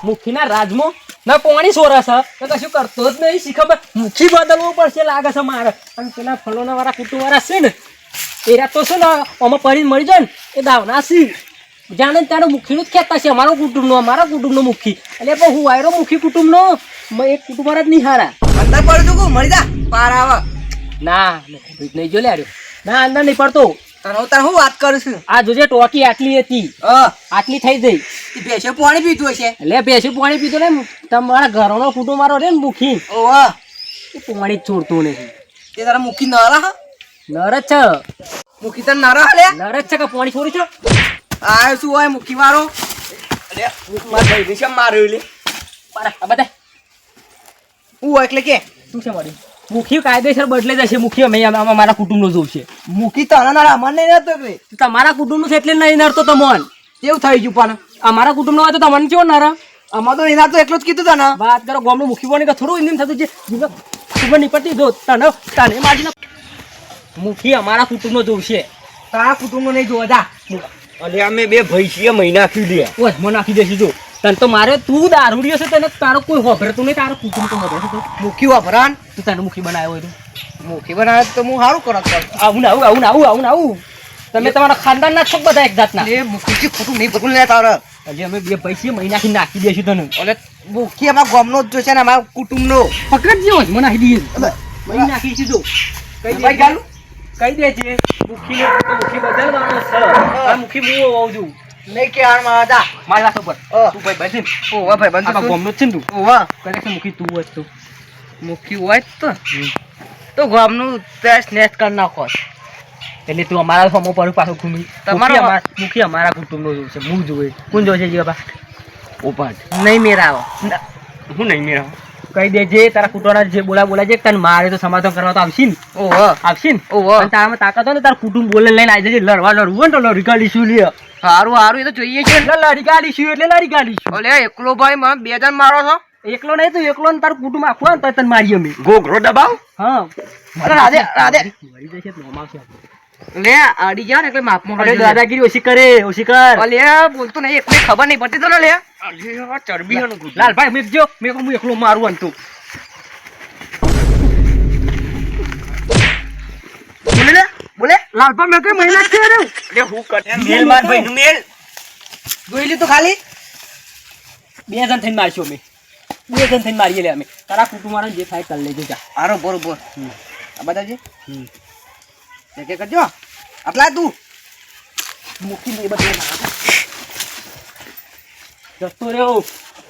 મુખીના રાજમાં ના પોણી સોરસ તો કશું કરતો જ નહીં શીખબર મુખી બદલવું પડશે લાગે છે મારે અને પેલા ફલોના વાળા કુટુંબ વાળા છે ને એરા તો છે ને આમાં પડી મળી જાય ને એ દાવના સી જાણે ત્યારે મુખીનું જ ખેતા છે અમારા કુટુંબનો મુખી એટલે પણ હું વાયરો મુખી કુટુંબનો એક કુટુંબ વાળા જ નહીં હારા અંદર પડતું કો મળી જા પાર આવે ના નહીં જો લે ના અંદર નહીં પડતો તાર હું વાત કરું છું આ જોજે ટોકી આટલી હતી આટલી થઈ ગઈ ભેંસે પાણી પીતું હશે એટલે બેસી પાણી પીતો ને તમારા ઘરનો કુટુંબ મારો રે ને મુખી ઓવા એ પાણી જ છોડતું નથી તે તારા મુખી નરા હા નર જ છે મુખી તને નરા હલે નર જ છે કે પાણી છોડી છે આ શું હોય મુખી મારો અરે માર ભાઈ વિશે માર્યો લે આ બધા હું હોય એટલે કે શું છે મારી મુખી કાયદેસર બદલે જશે મુખી અમે મારા કુટુંબનો જોઉં છે મુખી તને નરા મને નહીં નતો કે તમારા કુટુંબનું છે એટલે નહીં નડતો તમોન કેવું થઈ ગયું પણ અમારા કુટુંબનો હોય તો તમને કેવો નર અમાર તો એના તો એટલું જ કીધું તને વાત કરો ગામનું મુખી બની કે થોડું ઇન્દિમ થતું છે ખબર નહીં પડતી જો તને મારી મુખી અમારા કુટુંબનો જોઉં છે તારા કુટુંબનો નહીં જોવા જા અલે અમે બે ભાઈ છીએ મહિના નાખી લે ઓય મને નાખી દેસી જો તને તો મારે તું દારૂડિયો છે તને તારો કોઈ હોભરતું નહીં તારો કુટુંબ તો હોભરે છે મુખી વાપરાન તું તને મુખી બનાવ્યો હોય તો મુખી બનાવે તો હું સારું કરત આવું તમે તમારા ખાનદાનના છો બધા એક જાતના એ મુખી ખોટું નહીં બગુલ લે તારે હજી અમે બે ભાઈ છીએ મહિના નાખી દેશું તને ઓલે મુખી અમારા ગામનો જ છે ને અમારા કુટુંબનો પકડ જેવો મને નાખી દઈએ મહિના નાખી સીધો ભાઈ ગાલું કહી દે છે મુખી બદલવાનો છે આ મુખી હું આવું છું નહીં કે હાર માં જા મારા ઉપર તું ભાઈ બસ ઓવા ભાઈ બંધ આ ગામનો જ છે ને તું ઓવા કદાચ મુખી તું જ તું મુખી હોય તો ગામનું ટેસ્ટ નેસ્ટ કરી નાખો એટલે તું અમારા ફોર્મો પર પાછો ઘૂમી તમારા મુખી અમારા કુટુંબનો જોઉં છે હું જોઉં કોણ જોશે જી બાપા ઓપાટ નહીં મેરાવો હું નહીં મેળવું કહી દેજે તારા કુટુંબના જે બોલા છે તને મારે તો સમાધાન કરવા તો આવશે ને આવશે ને અને તારામાં તાકાત હોય ને તારા કુટુંબ બોલે લઈને આવી જજે લડવું હોય ને તો લડી કાઢીશું લે હારું એ તો જોઈએ છે લડી કાઢીશું એટલે લડી કાઢીશું ઓલે એકલો ભાઈ મને બે જણ મારો છો એકલો નહીં તો એકલો ને તારું કુટુંબ આખું હોય ને તો તને મારી અમે ગોગરો દબાવ હા અરે રાધે મરી જશે તો અમાવશે લે આડી જા ને એટલે માપમાં અરે દાદાગીરી ઓછી કર ઓલે બોલતો નહીં એકને ખબર નહીં પડતી તો લે ચરબી લાલભાઈ મેં એકલો મારું અંતું બોલે લાલભાઈ મેં કઈ મહિના છે રે લે હું કર મેલ માર ભાઈ નું મેલ જોઈ લી તો ખાલી બે જણ થઈને મારશું અમે મારીએ લે અમે તારા કુટુંબ વાળા જે થાય કરી લેજો જા આરો બરોબર આ બતાવજે કે કરજો આટલા તું મુખી ને બધે જતો રહ્યો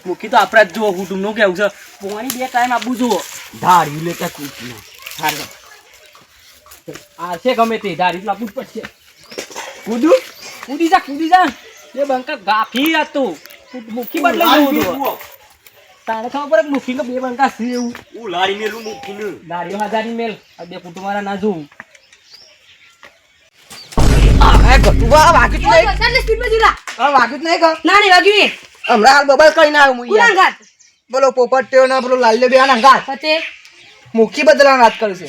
મુખી તો આપણા જ જો કુટુંબ નું કેવું છે પોણી બે ટાઈમ આપવું જુઓ ધારી લેતા કુટુંબ ધારે આ છે ગમે તે ધારી લાવવું જ પડશે કૂદી જા એ બંકા ગાફી હતું મુખી બદલે જવું તારે ખબર પડે મુખી ને બે બંકા છે એવું હું લારી મેલું મુખી ને દારીઓ હાજારી મેલ આ બે કુટુંબ વાળા ના જોવું હમણાં હાલ બબલ કઈ ના આવ્યું બોલો પોપટ્યો ના બોલો લાલ્યો બે ના ઘાટ મુખી બદલવાની વાત કરું છું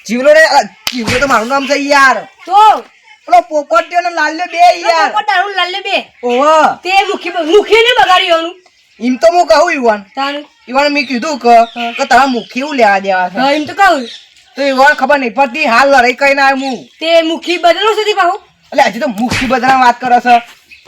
જીવલો રે તો મારું નામ છે યાર બોલો પોપટ્યો ને લાલ્યો બે યાર ઓહો એમ તો હું કહું ઈવાન મેં કીધું કે તારા મુખી હું લેવા દેવા છે તો ઈવાન ખબર નહીં પડતી હાલ લડાઈ કઈ ના આવ્યું હું તે મુખી બદલો છે પાહુ એટલે હજી તો મુખી બદલવાની વાત કરે છે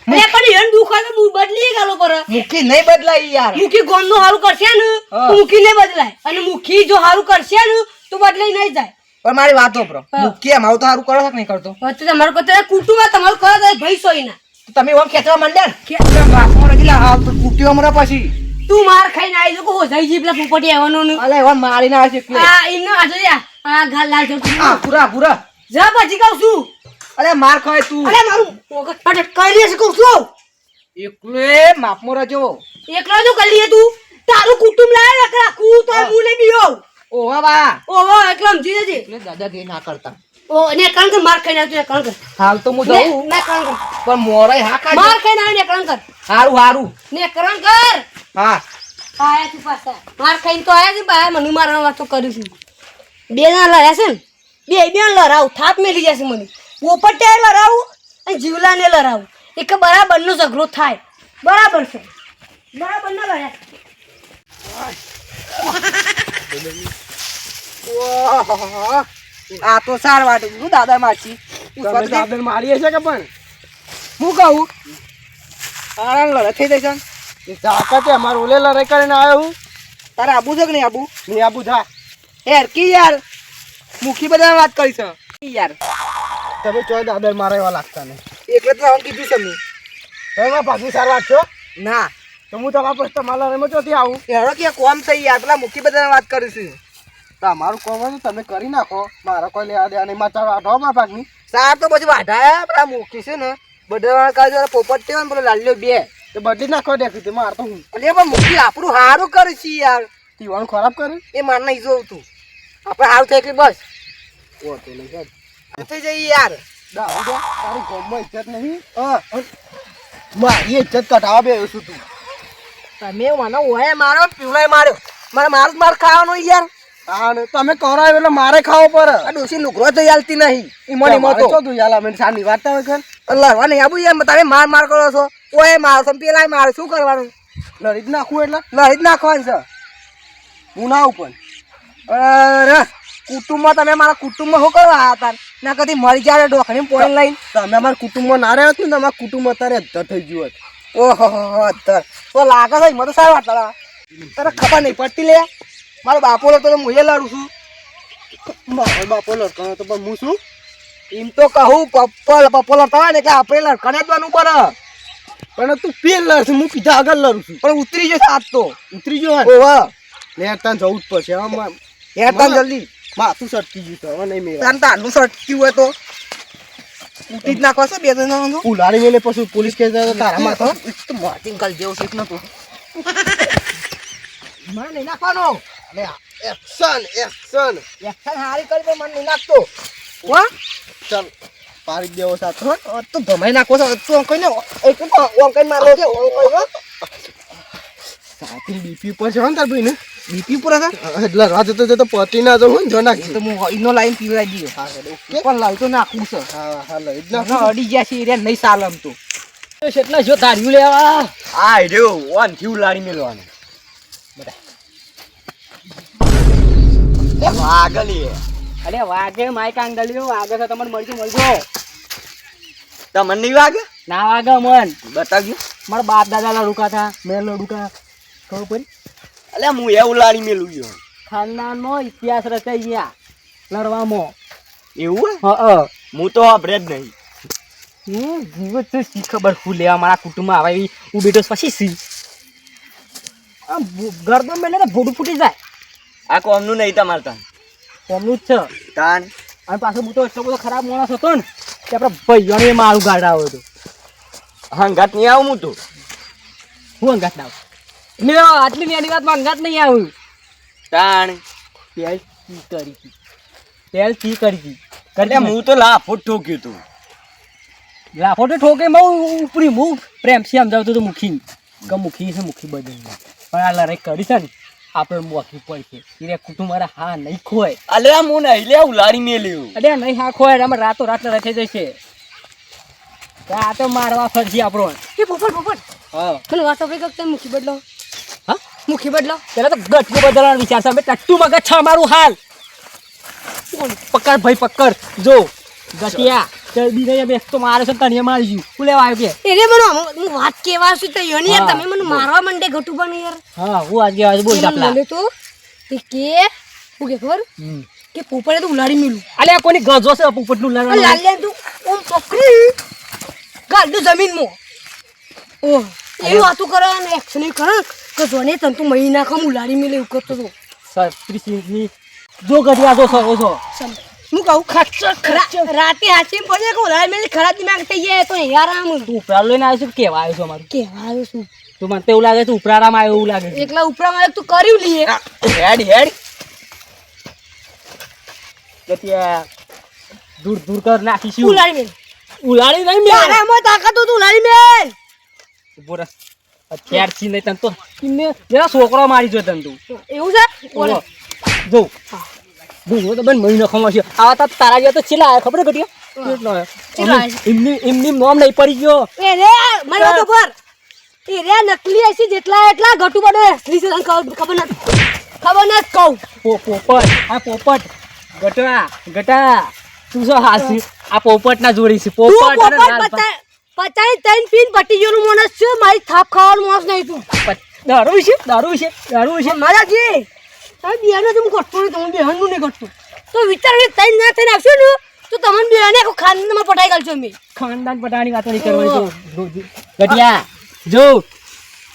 અરે પણ એન દુખ આવે હું બદલી ગાલો પર મુખી નહીં બદલાય યાર મુખી ગોમ નું હારું કરશે ને તો મુખી નહીં બદલાય અને મુખી જો હારું કરશે ને તો બદલાઈ નહીં જાય પણ મારી વાત હોપરો મુખી અમારું તો હારું કરો છે કે નહીં કરતો તો તમારું કતે કુટુંબ તમારું કરો તો ભાઈ સોઈ ના તમે ઓમ ખેતવા માંડ્યા ને વાસમાં રજીલા હાલ તો કુટ્યો હમણાં પછી તું માર ખાઈને આવી જો હો જઈ જી પેલા પોપટી આવવાનો ને અલે એવા મારી ના છે એટલે આ ઇનો આજો યા આ ગાલ લાલ જો આ પૂરા જા પછી કહું છું અલે માર ખાય તું અરે મારું અરે કઈ લે કહું છું એકલે માપમાં રજો એકલો જો કરી લે તું તારું કુટુંબ લાય રાખું તો હું નહીં બીયો ઓહો બા ઓહો એકલો સમજી જજે એટલે દાદા દે ના કરતા ઓ ને કંકર માર ખાઈને આવજો કંકર હાલ તો હું જાઉં ને કંકર પણ મોરાય હા કા માર ખાઈને આવે ને કંકર હારું ને કંકર હા આયા તું પાછા માર ખાઈને તો આયા છે બા મને મારવા વાતો કરું છું બે ના લડ્યા છે ને બે લડાવ થાપ મેલી જશે મને પોપટે લડાવું અને જીવલાને લડાવું એક બરાબરનો ઝઘડો થાય. બરાબર છે. બરાબર ના લડ્યા. ઓહો, આ તો સાર વાટું છું દાદા માસી. તમે દાદર મારીએ છે કે પણ હું કહું આરામ લડે થઈ જશે એ તાકાત અમાર ઓલે લડાઈ કરીને આવ્યો હું તારે આબુ છે કે નહીં આબુ નહીં આ બુધા કી યાર મુખી બધા વાત કરી છે યાર તમે ચોય દાદર મારા એવા લાગતા નહીં એટલે તો આમ કીધું છે મેં. તમે ભાગી સાર વાત છો ના તો હું તમારા પછી તમારા લડાઈમાં ચોથી આવું હેડો કે કોમ થઈ યાર પેલા મુખી બધા વાત કરી છે તમારું કોમ હોય તમે કરી નાખો મારા કોઈ લેવા દેવા નહીં મારા વાઢો મારા ભાગની સાર તો પછી વાઢાયા પેલા મુખી છે ને બધા કાજુ પોપટ તેવો ને પેલો લાલ્યો બે તો બદલી નાખો દેખી માર તો હું એટલે પણ મુખી આપણું સારું કરે છે યાર તીવાનું ખરાબ કર્યું એ માર નહીં જોઉં તું આપણે સારું થાય એટલે બસ ઓ તો નહીં સાહેબ થઈ જઈએ યાર દાઉ દે તારી ગોમમાં ઇજ્જત નહીં મારી ઇજ્જત કટાવા બેહ્યો છું તું તમે મને ઓય મારો પીવડાય માર્યો મારે મારું જ માર ખાવાનો યાર હા ને તમે કરાવ્યો એટલે મારે ખાવો પડે આ ડોસી લુગરો તો યાલતી નહીં ઈમોની મોતો તો તું યાર અમે સાની વાર્તા હોય કે લડવા નહીં આબુ યાર તમે માર કરો છો ઓય મારો તમે પેલા મારો શું કરવાનું લડી જ નાખવું એટલે લડી જ નાખવાનું છે હું ના આવું પણ અરે કુટુંબમાં તમે મારા કુટુંબમાં શું કરવા હતા ના કદી મરી જાય ડોખણી પોઈન્ટ લઈને તમે અમારા કુટુંબમાં ના રહ્યા હતું ને અમારા કુટુંબ અત્યારે અધર થઈ ગયું હતું ઓહો અત્તર તો લાગે છે મને તો સારું વાત તારે ખબર નહીં પડતી લે મારો બાપો તો હું એ લડું છું મારો બાપો લડકાનો તો પણ હું શું એમ તો કહું પપ્પો લડતા ને એટલે આપણે લડકાને જ બનવું પડે પણ તું પેલ લડશે હું પીધા આગળ લડું છું પણ ઉતરી જશે આજ તો ઉતરી ગયો ઓહો ને ત્યાં જવું જ પડશે હેડતા જલ્દી માથું સટકી ગયું તો હવે નહીં મેળા તાન તાનું સટક્યું હોય તો ઉઠી જ નાખો છે બે જણ ઉલાડી મેલે પછી પોલીસ કેસ તારા માથો તો માર્ટિન કલ જેવું શીખ નતું મને નહીં નાખવાનો એક્શન એક્શન એક્શન હારી કરી તો મને નહીં નાખતો વાહ ચાલ પાડી દેવો સાથ તો ભમાઈ નાખો છો તું કઈને એક ઓમ કઈ મારો છે ઓમ કઈ સાથી બીપી ઉપર છે ને તાર ભાઈ ને બીપી પૂરા છે એટલે રાત જતો પતી ના જવું ને જો નાખી તો હું ઈનો લાઈન પીવડાવી દીધો હા ઓકે પણ લાવ તો નાખવું છે હા હા લઈ જ ના અડી ગયા છે એરિયા નહીં સાલમ તો એટલા જો ધાર્યું લેવા આ રહ્યો ઓન થી ઉલાડી મેલવાનું વાગલી અરે વાગે માઈક આંગળીઓ વાગે તો તમને મળજો તમને નહીં વાગે ના વાગે મન બતાવજો મારા બાપ દાદા લડુકા હતા મેં લડુકા ખબર પડી અલે હું એ ઉલાડી મેલું ગયો ખાનદાનમાં ઇતિહાસ રચાઈ ગયા લડવામાં એવું હા હું તો વાપરે જ નહીં હું જીવ તો શી ખબર હું લેવા મારા કુટુંબમાં આવે એવી હું બેઠો પછી સી આમ ગરદન મેલે ને ભોડું ફૂટી જાય આ કોમનું નહીં તમારે તાન કોમનું જ છે તાન અને પાછો હું તો એટલો બધો ખરાબ માણસ હતો ને કે આપણે ભાઈઓને મારું ગાડાવ્યો હતો હંગાત નહીં આવું હું તો હું અંગાત ના આવું મેં આટલી નાની વાતમાં અંગાત નહીં આવ્યું તાણ પહેલ કી કરી હતી પહેલ કી કરી હતી એટલે હું તો લાફો ઠોક્યું તું લાફો તો ઠોકે બહુ ઉપરી હું પ્રેમથી સમજાવતો તો મુખી કે મુખી છે મુખી બદલ પણ આ લડાઈ કરી છે ને આપણે મોખી પડશે એને કુટુંબ મારા હા નહીં ખોય અલે હું નહીં લે ઉલાડી મેલ્યું અરે નહીં હા ખોય અમે રાતો રાત લડાઈ થઈ જશે આ તો મારવા ફરજી આપણો એ પોપટ હા પેલો વાત આપણે કરતા મુખી બદલો હા મુખી બદલો પેલા તો ગટકો બદલવાનો વિચાર છે અમે ટટ્ટુ મગજ છે અમારું હાલ પકડ ભાઈ પકડ જો ગટિયા ચરબી નહીં બેસ તો મારે છે તને મારી ગયું હું લેવા આવ્યો કે એને મને હું વાત કેવા છું તો યોની યાર તમે મને મારવા માંડે ઘટુ બને યાર હા હું આજે બોલ દાપલા મને તો કે હું કે ખબર કે પોપડે તો ઉલાડી મેલું અલે કોની ગજો છે પોપટનું ઉલાડવાનું લાલ્યા તું ઓમ પકડી ગાડું જમીનમાં ઓહ એ વાતું કરે ને એક્શન કરે કે જોને તન તું મહિના ખમ ઉલાડી મેલે એવું કરતો તો 30 ની જો ગઢિયા જો છો હું કહું રાતે હાચી પડે કે ઉલાડી મેલે ખરાબ દિમાગ થઈ જાય તો યાર આમ તું ઉપરા લઈને આવ્યો છું કેવા આવ્યો છો મારું કેવા આવ્યો છું તું મને તો એવું લાગે છે ઉપરારામાં આવ્યો એવું લાગે છે એકલા ઉપરા મારે તું કર્યું લીએ હેડ ગટિયા દૂર કર નાખીશું ઉલાડી મેલ ઉલાડી નહીં મેલ તારામાં તાકાત તો ઉલાડી મેલ ઉભો રહ અત્યારથી નહીં તને તો કિન્ને જરા છોકરો મારી જો તને તું એવું છે જો તો બન મહિનો ખમો છે આવા તારા જેવા તો છેલ્લા આવ્યા ખબર ઘટિયા કેટલો હે? કેટલો હે? એમની નોમ નહીં પડી ગયો એ રે મને તો ખબર એ રે નકલી હશે જેટલા એટલા ઘટુ બડો અસલી છે તને ખબર નથી કહું પોપટ આ પોપટ ગટા તું શું હાસી આ પોપટ ના જોડી છે તું પોપટ અને લાલ પોપટ પચાઈ તૈન પીન પટી ગયોનું માણસ છે મારી થાપ ખાવાનું માણસ નહીં તું દારૂ છે મારાજી તમે બિયાનો તો હું ઘટતો નહીં તમે બિહારનું નહીં ઘટતું તો વિચાર તૈન ના થઈને આવશો ને તો તમને બિહાને આખું ખાનદાનમાં પટાઈ ગાલશો અમે ખાનદાન પટાવાની વાતો નહીં કરવાની તો ગટિયા જો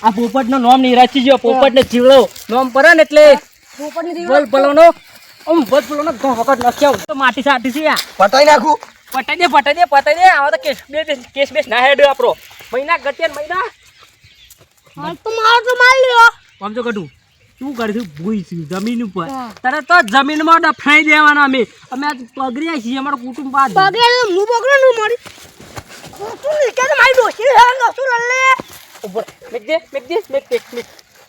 આ પોપટ નો નોમ નહીં રાખી જો પોપટ ને જીવડો નોમ પડે ને એટલે પોપટની બોલ ભલોનો વખત નખ્યા તો માટી સાટી છે આ પટાઈ નાખું પટાઈ દે આવા તો કેસ બેસ ના હેડ આપણો મહિના ગટિયા મહિના હાલ તો માર લ્યો આમ તો કટું શું કરીશું ભૂઈ છું જમીન ઉપર તરત તો જમીનમાં દફનાઈ દેવાના અમે આજ પગડ્યા છીએ અમારું કુટુંબ બાદ પગે હું પકડો ને મારી તું નીચે તો મારી ડોશી હેરાન નસુર લે ઉપર મેક દે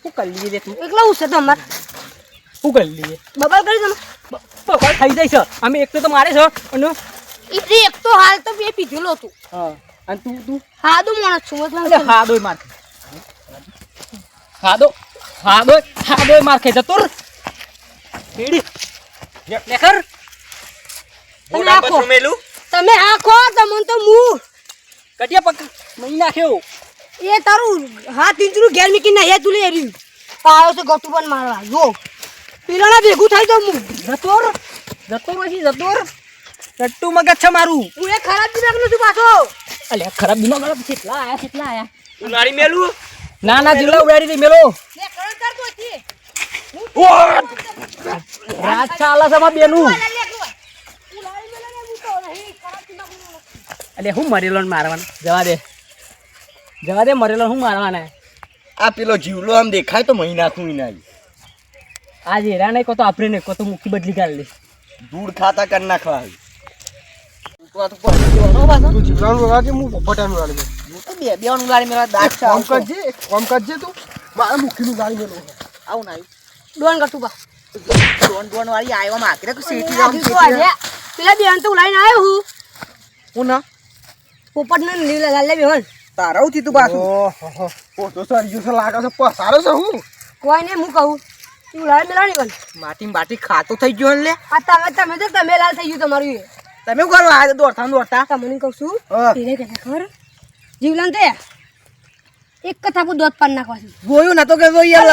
શું કરી લઈએ તું એકલા ઉસે તમાર શું કરી લઈએ બબલ કરી તમે બફાર થઈ જાય છે અમે એક તો મારે છે અને ઈ એક તો હાલ તો બે પીધેલો હતું હા અને તું હાદું માણસ છું એટલે હાદોય માર હાદોય માર ખાઈ જતો હેડી લેખર તમે આખો તમને તો મું કટિયા પક મહી નાખ્યો એ તારું હાથ ઇંચનું ઘેર મીકી ના એ તું લઈ રહ્યું આવ્યો છે ગટુ પણ મારવા જો પીલાના ભેગું થઈ જાવ હું જતોર ટટ્ટુ મગજ છે મારું હું એ ખરાબ દિમાગ નથી પાછો અલ્યા ખરાબ દિમાગ વાળા કેટલા આયા ઉલાડી મેલું ના જીવડા ઉડાડી દે મેલો લે કરણ કર તો હતી રાત ચાલે છે માં બેનું અલે હું મરેલો મારવાના જવા દે મરેલો હું મારવાના આ પેલો જીવલો આમ દેખાય તો મહિના તું ના આજ હેરા નહીં તો આપણે નહીં તો મુખી બદલી કાઢ લે દૂધ ખાતા કરી નાખવા તું જીવડાનું ઉલાડજે, હું પોપટાનું ઉલાડી દઉં. બે ઉલાડી મેળવા દાંત છે એક કામ કરજે તું, મારે મુખીનું ઉલાડી મેળવું છે. આવું ના ડોન કરતું બા ડોન વાળી આવ્યો માકરે કે સીટી પેલા બેન તો ઉલાઈને આવ્યો હું હું ના પોપટ ને લીલા લાલે બેન તારા ઉથી તું પાછું ઓહો, પોતો સર્યું છે લાગે છે, પસારો છે હું. કોઈ ને હું કહું તું લાલ મેલાની બન માટી બાટી ખાતો થઈ ગયો ને લે આ તમે લાલ થઈ ગયું તમારું એ તમે શું કરવા આવ્યા દોડતા તમને કહું છું હા. ધીરે કે ખબર જીવલાન તે એક કથા પર દોત પાન નાખવા છે જોયું નતો કે જો યાર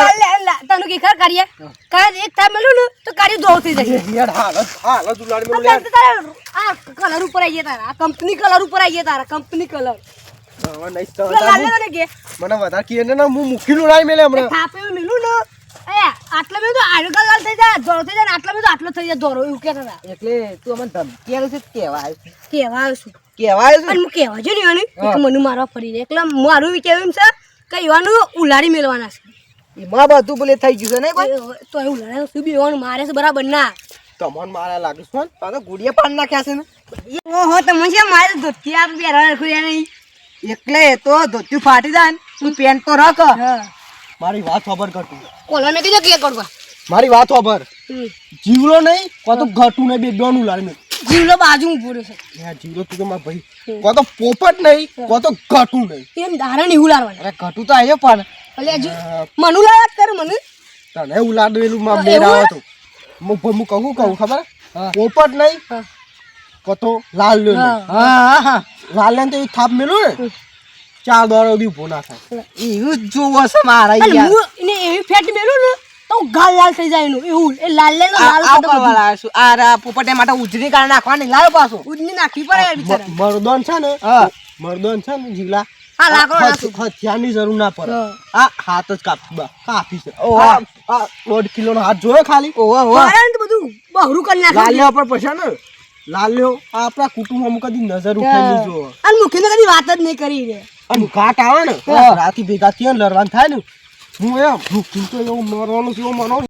તને કી ખર કરીએ કાય એક થાપ મેલું ને તો કાર્ય દો થઈ જાય યાર હાલ જ ઉલાડી મેળવું આ તારા આ કલર ઉપર આવી ગયા તારા કંપની કલર ઉપર આવી ગયા તારા કંપની કલર હવે નહીં તો લાલ ને કે મને વધારે કીએ ને હું મુખીનું ઉલાડી મેલે હમણાં. થાપે મેલું ને એ આટલા મેં તો આડો કલર થઈ જાય દોરો થઈ જાય આટલા મેં તો આટલો થઈ જાય દોરો એવું કહેતા હતા એટલે તું અમને ધમકી છે કેવા કેવા આવ્યો છું કેવાય અને હું કહેવા જો ને મને મારવા ફરી દે એટલે મારું વિચાર એમ છે કે યુવાનું ઉલાડી મેળવાના છે એમાં બધું બોલે થઈ ગયું છે ને કોઈ તો એ ઉલાડે શું બીવાનું મારે છે બરાબર ના તમને મારા લાગે છે ને. પાછા ગુડિયા પાડ નાખ્યા છે ને ઓહો તમે છે મારે ધોતી આપ પહેરવા ખુલ્યા નહીં એટલે તો ધોતી ફાટી જાય ને તું પેન્ટ તો રખ મારી વાત ખબર કરતું, કોલો મેં કીધું કે કરવા મારી વાત ખબર, જીવલો નહીં કો તો ઘટું નહીં, બે ડોન ઉલાડી મેળ. જીવલો બાજુ ઊભો રહ્યો છે યાર જીવલો તું તો મારા ભાઈ, કો તો પોપટ નહીં કો તો ઘટું નહીં. એમ દારા નહીં ઉલાડવાના અરે ઘટું તો આવ્યો પણ એટલે હજુ મનુ લાવત કર મને તને ઉલાડેલું માં મેર આવે તો હું કહું ખબર, પોપટ નહીં કો તો લાલ લ્યો નહીં. હા લાલ ને તો એ થાપ મેલું ને 4 દોડો દી ઉભો ના થાય. એવું જ જોવો છે મારા અને યાર હું એને એવી ફેટ મેલું ને તો ગાલ લાલ થઈ જાય એનું એવું એ લાલ લે લાલ આ કરવા લાવ્યો છું આ પોપટે માટે ઉજરી કાઢ નાખવાની લાવ પાછો ઉડની નાખવી પડે યાર બિચારા મરદોન છે ને, હા મરદોન છે ને જીવલા, આ લાકડો નાખું હથિયારની જરૂર ના પડે. હા. આ હાથ જ કાપી છે. ઓહો. આ 1.5 કિલોનો હાથ જોયો ખાલી. મારે તો બધું બહરું કરી નાખે લાલ્યો પર પછી ને લાલ્યો આ આપણા કુટુંબમાં કદી નજર ઉઠાઈ નહીં જોવો. અને મુખી કદી વાત જ નહીં કરી રે અને ઘાટ આવે ને રાતી ભેગા થયા ને લડવાનું થાય ને, હું એમ તો એવું મરવાનું છે, એવું મનો